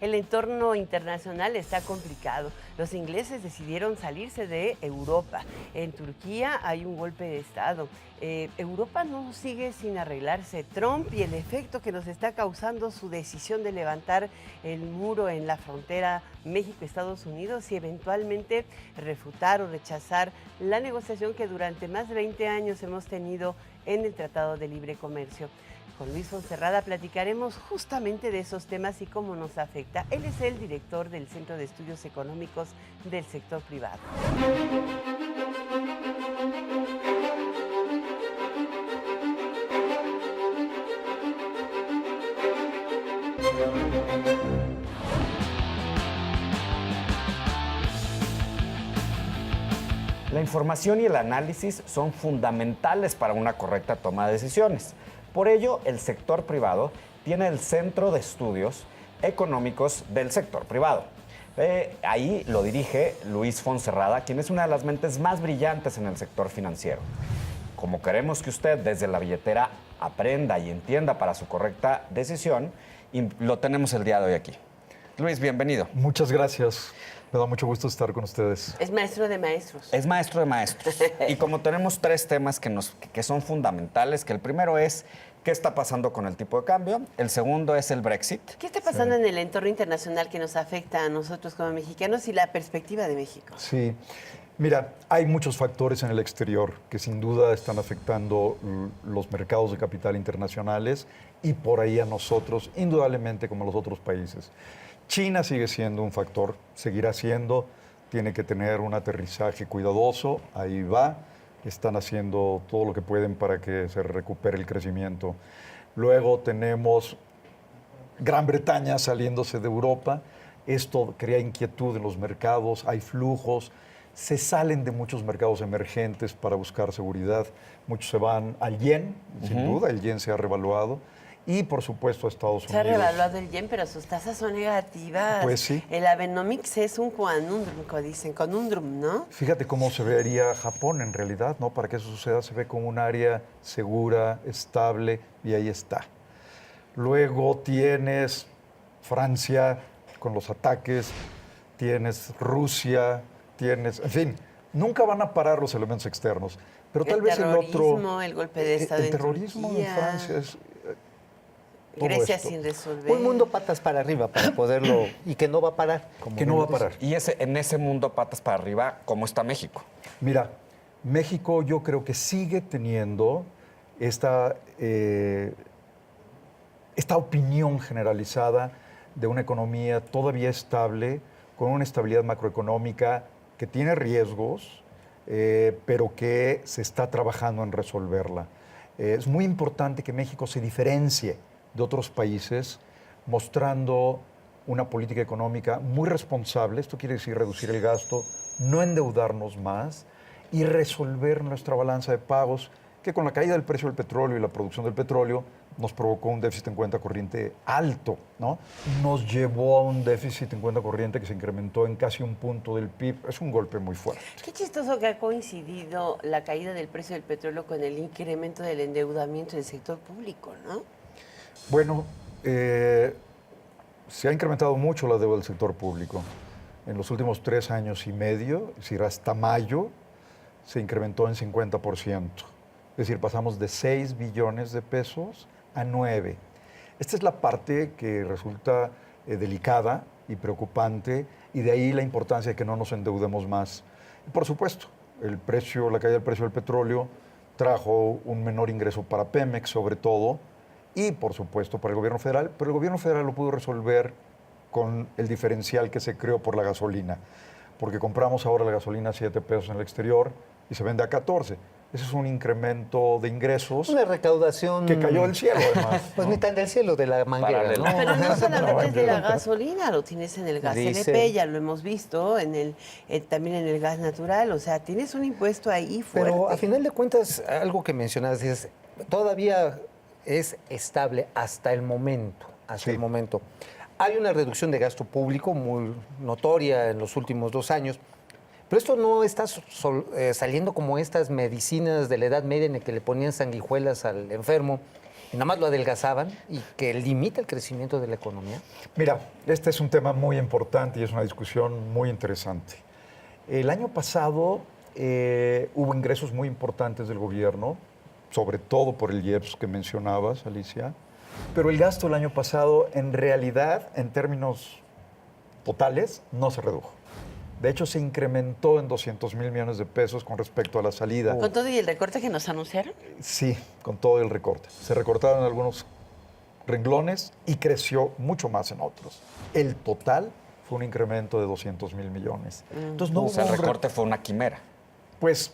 El entorno internacional está complicado. Los ingleses decidieron salirse de Europa. En Turquía hay un golpe de Estado. Europa no sigue sin arreglarse. Trump y el efecto que nos está causando su decisión de levantar el muro en la frontera México-Estados Unidos y eventualmente refutar o rechazar la negociación que durante más de 20 años hemos tenido en el Tratado de Libre Comercio. Con Luis Fonserrada platicaremos justamente de esos temas y cómo nos afecta. Él es el director del Centro de Estudios Económicos del Sector Privado. La información y el análisis son fundamentales para una correcta toma de decisiones. Por ello, el sector privado tiene el Centro de Estudios Económicos del Sector Privado. Ahí lo dirige Luis Fonserrada, quien es una de las mentes más brillantes en el sector financiero. Como queremos que usted desde la billetera aprenda y entienda para su correcta decisión, lo tenemos el día de hoy aquí. Luis, bienvenido. Muchas gracias. Me da mucho gusto estar con ustedes. Es maestro de maestros. Es maestro de maestros. Y como tenemos tres temas que son fundamentales, que el primero es qué está pasando con el tipo de cambio, el segundo es el Brexit. ¿Qué está pasando en el entorno internacional que nos afecta a nosotros como mexicanos y la perspectiva de México? Sí. Mira, hay muchos factores en el exterior que sin duda están afectando los mercados de capital internacionales y por ahí a nosotros, indudablemente como a los otros países. China sigue siendo un factor, seguirá siendo, tiene que tener un aterrizaje cuidadoso, ahí va, están haciendo todo lo que pueden para que se recupere el crecimiento. Luego tenemos Gran Bretaña saliéndose de Europa, esto crea inquietud en los mercados, hay flujos, se salen de muchos mercados emergentes para buscar seguridad, muchos se van al yen, sin duda, el yen se ha revaluado. Y, por supuesto, a Estados Unidos. Se ha revaluado el yen, pero sus tasas son negativas. Pues sí. El Abenomics es un conundrum, ¿no? Fíjate cómo se vería Japón en realidad, ¿no? Para que eso suceda se ve como un área segura, estable, y ahí está. Luego tienes Francia con los ataques, tienes Rusia, en fin, nunca van a parar los elementos externos. Pero tal vez el otro... El terrorismo, el golpe de Estado el terrorismo en Francia es... Grecia sin resolver. Un mundo patas para arriba para poderlo... y que no va a parar. Que no va a parar. Y en ese mundo patas para arriba, ¿cómo está México? Mira, México yo creo que sigue teniendo esta opinión generalizada de una economía todavía estable, con una estabilidad macroeconómica que tiene riesgos, pero que se está trabajando en resolverla. Es muy importante que México se diferencie de otros países, mostrando una política económica muy responsable. Esto quiere decir reducir el gasto, no endeudarnos más y resolver nuestra balanza de pagos, que con la caída del precio del petróleo y la producción del petróleo nos provocó un déficit en cuenta corriente alto, ¿no? Nos llevó a un déficit en cuenta corriente que se incrementó en casi un punto del PIB. Es un golpe muy fuerte. Qué chistoso que ha coincidido la caída del precio del petróleo con el incremento del endeudamiento del sector público, ¿no? Bueno, se ha incrementado mucho la deuda del sector público. En los últimos 3 años y medio, es decir, hasta mayo, se incrementó en 50%. Es decir, pasamos de 6 billones de pesos a 9. Esta es la parte que resulta delicada y preocupante, y de ahí la importancia de que no nos endeudemos más. Y por supuesto, la caída del precio del petróleo trajo un menor ingreso para Pemex, sobre todo, y por supuesto para el gobierno federal, pero el gobierno federal lo pudo resolver con el diferencial que se creó por la gasolina, porque compramos ahora la gasolina a 7 pesos en el exterior y se vende a 14. Ese es un incremento de ingresos. Una recaudación... que cayó del cielo, además. Pues ¿no? ni tan del cielo, de la manguera, ¿no? Pero no solamente es de la gasolina, lo tienes en el gas LP, ya lo hemos visto, también en el gas natural, o sea, tienes un impuesto ahí fuerte. Pero a final de cuentas, algo que mencionas es, todavía es estable hasta el momento, Sí. Hay una reducción de gasto público muy notoria en los últimos 2 años, pero esto no está saliendo como estas medicinas de la Edad Media en el que le ponían sanguijuelas al enfermo y nada más lo adelgazaban y que limita el crecimiento de la economía? Mira, este es un tema muy importante y es una discusión muy interesante. El año pasado hubo ingresos muy importantes del gobierno, sobre todo por el IEPS que mencionabas, Alicia, pero el gasto el año pasado, en realidad, en términos totales, no se redujo. De hecho, se incrementó en 200,000 millones de pesos con respecto a la salida. ¿Con todo y el recorte que nos anunciaron? Sí, con todo el recorte. Se recortaron algunos renglones y creció mucho más en otros. El total fue un incremento de 200,000 millones. Entonces, no O sea, el hubo un recorte fue una quimera. Pues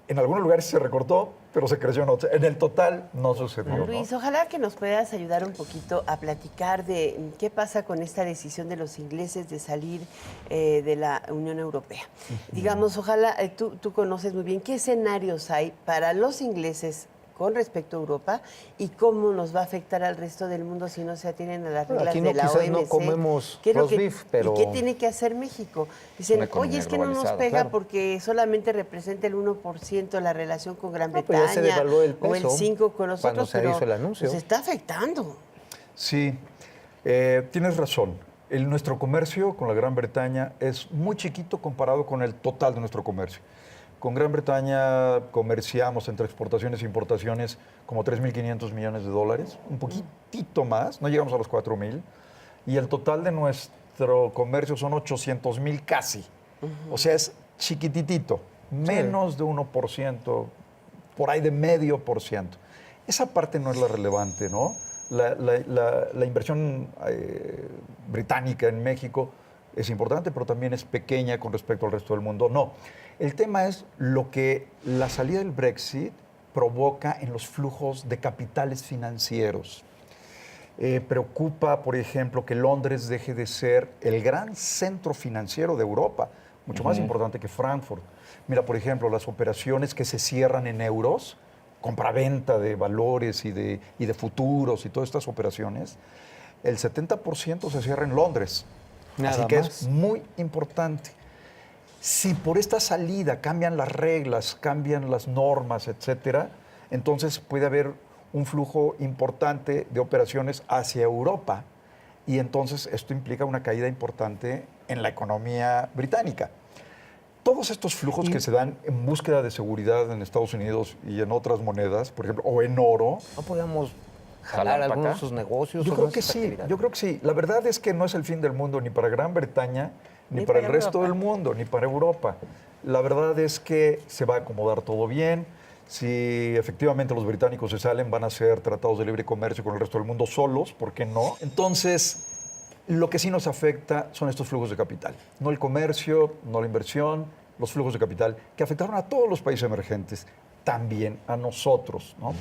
en algunos lugares se recortó, pero se creció en otros. En el total no sucedió. ¿no? Luis, ojalá que nos puedas ayudar un poquito a platicar de qué pasa con esta decisión de los ingleses de salir de la Unión Europea. Digamos, ojalá, tú conoces muy bien qué escenarios hay para los ingleses con respecto a Europa y cómo nos va a afectar al resto del mundo si no se atienen a las reglas Aquí no, de la quizás OMC. no comemos ¿Qué es lo roast que- beef, pero... ¿Y qué tiene que hacer México? Dicen, Una economía oye, es que no nos globalizada, pega claro. porque solamente representa el 1% la relación con Gran No, pues ya se Bretaña devaluó el o el peso 5% con nosotros, cuando se pero hizo el anuncio. nos está afectando. Sí, tienes razón. Nuestro comercio con la Gran Bretaña es muy chiquito comparado con el total de nuestro comercio. Con Gran Bretaña comerciamos entre exportaciones e importaciones como 3.500 millones de dólares, un poquitito más, no llegamos a los 4.000, y el total de nuestro comercio son 800,000 casi. O sea, es chiquititito, menos de 1%, por ahí de 0,5%. Esa parte no es la relevante, ¿no? La inversión británica en México es importante, pero también es pequeña con respecto al resto del mundo. No. El tema es lo que la salida del Brexit provoca en los flujos de capitales financieros. Preocupa, por ejemplo, que Londres deje de ser el gran centro financiero de Europa, mucho más importante que Frankfurt. Mira, por ejemplo, las operaciones que se cierran en euros, compraventa de valores y de futuros y todas estas operaciones, el 70% se cierra en Londres. Nada Así que más. es muy importante. Si por esta salida cambian las reglas, cambian las normas, etcétera, entonces puede haber un flujo importante de operaciones hacia Europa y entonces esto implica una caída importante en la economía británica. Todos estos flujos que se dan en búsqueda de seguridad en Estados Unidos y en otras monedas, por ejemplo, o en oro, ¿No podíamos ¿Jalar jalar para algunos de acá? sus negocios? yo o creo no que es sí, actividad? yo creo que sí. La verdad es que no es el fin del mundo ni para Gran Bretaña, ni para el resto del mundo, ni para Europa. La verdad es que se va a acomodar todo bien. Si efectivamente los británicos se salen, van a ser tratados de libre comercio con el resto del mundo solos, ¿por qué no? Entonces, lo que sí nos afecta son estos flujos de capital. No el comercio, no la inversión, los flujos de capital, que afectaron a todos los países emergentes, también a nosotros, ¿no?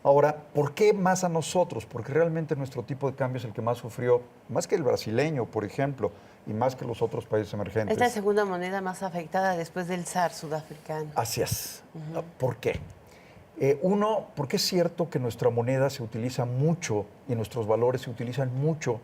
Ahora, ¿por qué más a nosotros? Porque realmente nuestro tipo de cambio es el que más sufrió, más que el brasileño, por ejemplo, y más que los otros países emergentes. Es la segunda moneda más afectada después del SAR sudafricano. Así es. ¿Por qué? Uno, porque es cierto que nuestra moneda se utiliza mucho y nuestros valores se utilizan mucho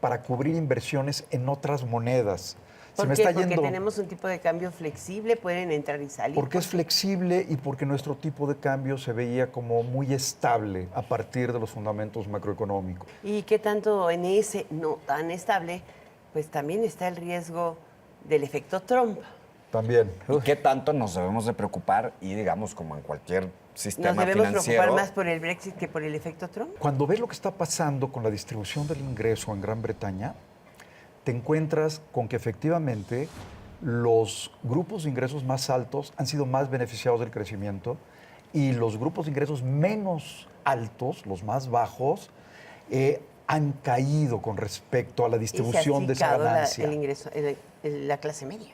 para cubrir inversiones en otras monedas. ¿Por qué? Porque tenemos un tipo de cambio flexible, pueden entrar y salir. Porque es flexible y porque nuestro tipo de cambio se veía como muy estable a partir de los fundamentos macroeconómicos. ¿Y qué tanto en ese no tan estable? Pues también está el riesgo del efecto Trump. También. ¿Y qué tanto nos debemos de preocupar? Y digamos, como en cualquier sistema ¿Nos debemos financiero, preocupar más por el Brexit que por el efecto Trump? Cuando ves lo que está pasando con la distribución del ingreso en Gran Bretaña, te encuentras con que efectivamente los grupos de ingresos más altos han sido más beneficiados del crecimiento y los grupos de ingresos menos altos, los más bajos, han caído con respecto a la distribución de esa acicado ganancia. el ingreso, la clase media.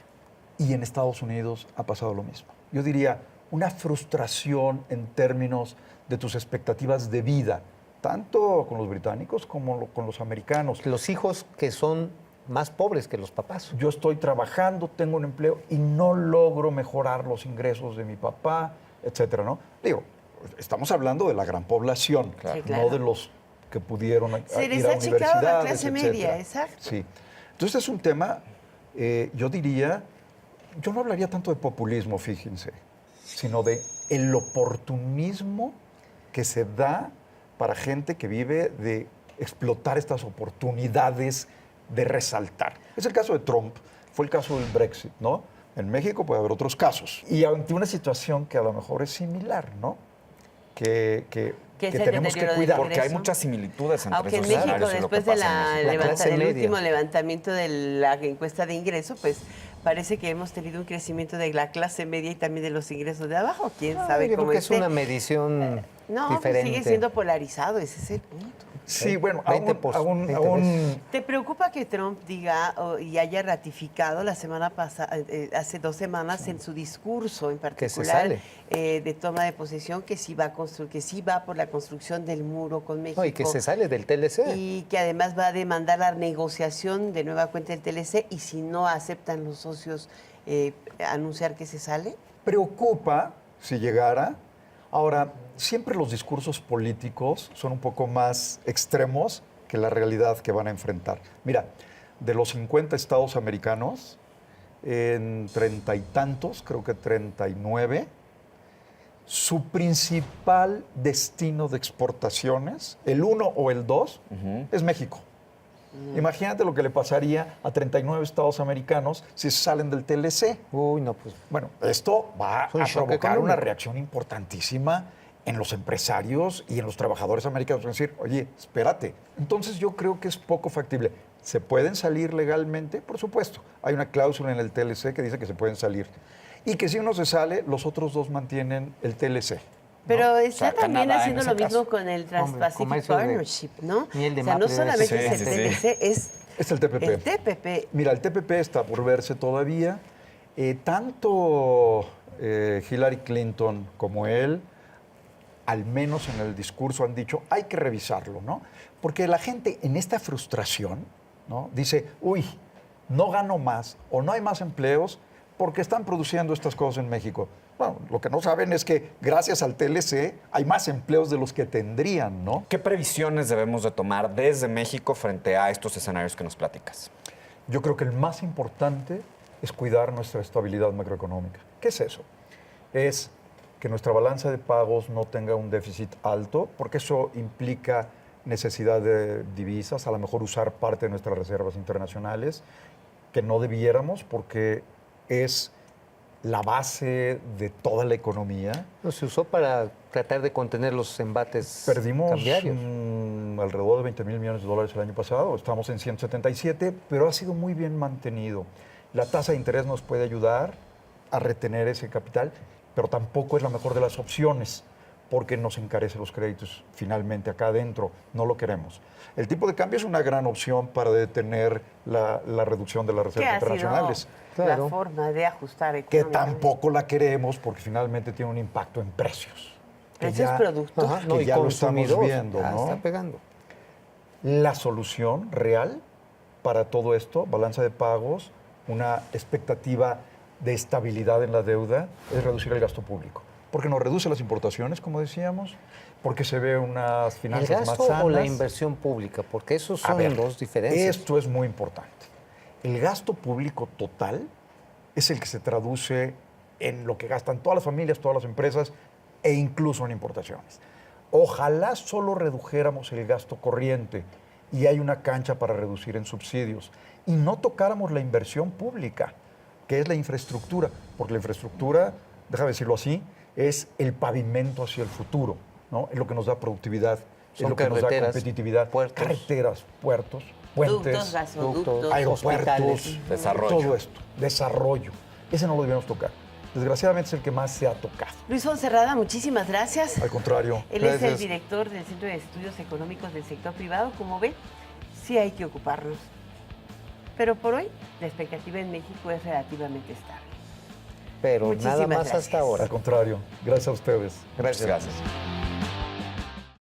Y en Estados Unidos ha pasado lo mismo. Yo diría una frustración en términos de tus expectativas de vida, tanto con los británicos como con los americanos. Los hijos que son más pobres que los papás. Yo estoy trabajando, tengo un empleo y no logro mejorar los ingresos de mi papá, etcétera, ¿no? Digo, estamos hablando de la gran población, Sí, claro. no de los que pudieron Se les ir a ha achicado la universidades, clase etcétera. media, exacto. Sí. Entonces es un tema, yo diría, yo no hablaría tanto de populismo, fíjense, sino de el oportunismo que se da para gente que vive de explotar estas oportunidades de resaltar. Es el caso de Trump, fue el caso del Brexit, ¿no? En México puede haber otros casos. Y ante una situación que a lo mejor es similar, ¿no? Que tenemos que cuidar. Porque hay muchas similitudes entre Aunque en esos México, escenarios y lo que después de pasa en México. el último levantamiento de la encuesta de ingreso, pues parece que hemos tenido un crecimiento de la clase media y también de los ingresos de abajo. ¿Quién sabe yo cómo creo que es esté? una medición No, pues diferente. sigue siendo polarizado, ese es el punto. Sí, bueno, 20 aún ¿Te preocupa que Trump diga y haya ratificado la semana pasada, hace 2 semanas, en su discurso en Que se particular sale. de toma de posesión, que sí va a que sí va por la construcción del muro con México? No, y que se sale del TLC. Y que además va a demandar la negociación de nueva cuenta del TLC y si no aceptan los socios anunciar que se sale? preocupa si llegara. Ahora, siempre los discursos políticos son un poco más extremos que la realidad que van a enfrentar. Mira, de los 50 estados americanos, en 30 y tantos, creo que 39, su principal destino de exportaciones, el 1 o el 2, es México. Imagínate lo que le pasaría a 39 estados americanos si salen del TLC. Uy, no, pues. Bueno, esto va Es un a shock provocar económico. una reacción importantísima en los empresarios y en los trabajadores americanos. Es decir, oye, espérate. Entonces yo creo que es poco factible. ¿Se pueden salir legalmente? Por supuesto. Hay una cláusula en el TLC que dice que se pueden salir. Y que si uno se sale, los otros dos mantienen el TLC. Pero está O sea, también Canadá haciendo en lo ese mismo caso. con el Trans-Pacific comercio de Partnership, ¿no? miel de O sea, no maple, solamente sí, es el sí, TLC, es Es el TPP. el TPP. Mira, el TPP está por verse todavía. Tanto Hillary Clinton como él, al menos en el discurso, han dicho, hay que revisarlo, ¿no? Porque la gente en esta frustración, ¿no? Dice, uy, no gano más o no hay más empleos porque están produciendo estas cosas en México. Bueno, lo que no saben es que gracias al TLC hay más empleos de los que tendrían, ¿no? ¿Qué previsiones debemos de tomar desde México frente a estos escenarios que nos platicas? Yo creo que el más importante es cuidar nuestra estabilidad macroeconómica. ¿Qué es eso? Es que nuestra balanza de pagos no tenga un déficit alto, porque eso implica necesidad de divisas, a lo mejor usar parte de nuestras reservas internacionales, que no debiéramos porque es la base de toda la economía. No, se usó para tratar de contener los embates Perdimos cambiarios. alrededor de 20 mil millones de dólares el año pasado, estamos en 177, pero ha sido muy bien mantenido. La tasa de interés nos puede ayudar a retener ese capital, pero tampoco es la mejor de las opciones, porque nos encarece los créditos finalmente acá adentro, no lo queremos. El tipo de cambio es una gran opción para detener la reducción de las ¿Qué reservas ha internacionales, sido Claro. la forma de ajustar que económicamente? tampoco la queremos porque finalmente tiene un impacto en precios. que Precios productos. Ajá, que y ya lo estamos consumidor. viendo, ¿no? Está pegando. La solución real para todo esto, balanza de pagos, una expectativa de estabilidad en la deuda, es reducir el gasto público. Porque nos reduce las importaciones, como decíamos, porque se ve unas ¿El finanzas más gasto sanas. o la inversión pública? Porque esos A son ver, dos diferencias. Esto es muy importante. El gasto público total es el que se traduce en lo que gastan todas las familias, todas las empresas e incluso en importaciones. Ojalá solo redujéramos el gasto corriente y hay una cancha para reducir en subsidios y no tocáramos la inversión pública, que es la infraestructura, porque la infraestructura, déjame decirlo así, es el pavimento hacia el futuro, ¿no? Es lo que nos da productividad, es Son lo que nos da carreteras, competitividad, puertos. carreteras, puertos, Ductos, puentes, gasoductos. aeropuertos, hospitales. Desarrollo. todo esto, desarrollo. Ese no lo debemos tocar. Desgraciadamente es el que más se ha tocado. Luis Fonserrada, muchísimas gracias. Al contrario. Él es el Gracias. director del Centro de Estudios Económicos del Sector Privado. Como ven, sí hay que ocuparnos. Pero por hoy, la expectativa en México es relativamente estable. Pero nada Muchísimas más gracias. hasta ahora. Al contrario. Gracias a ustedes. Gracias. Gracias.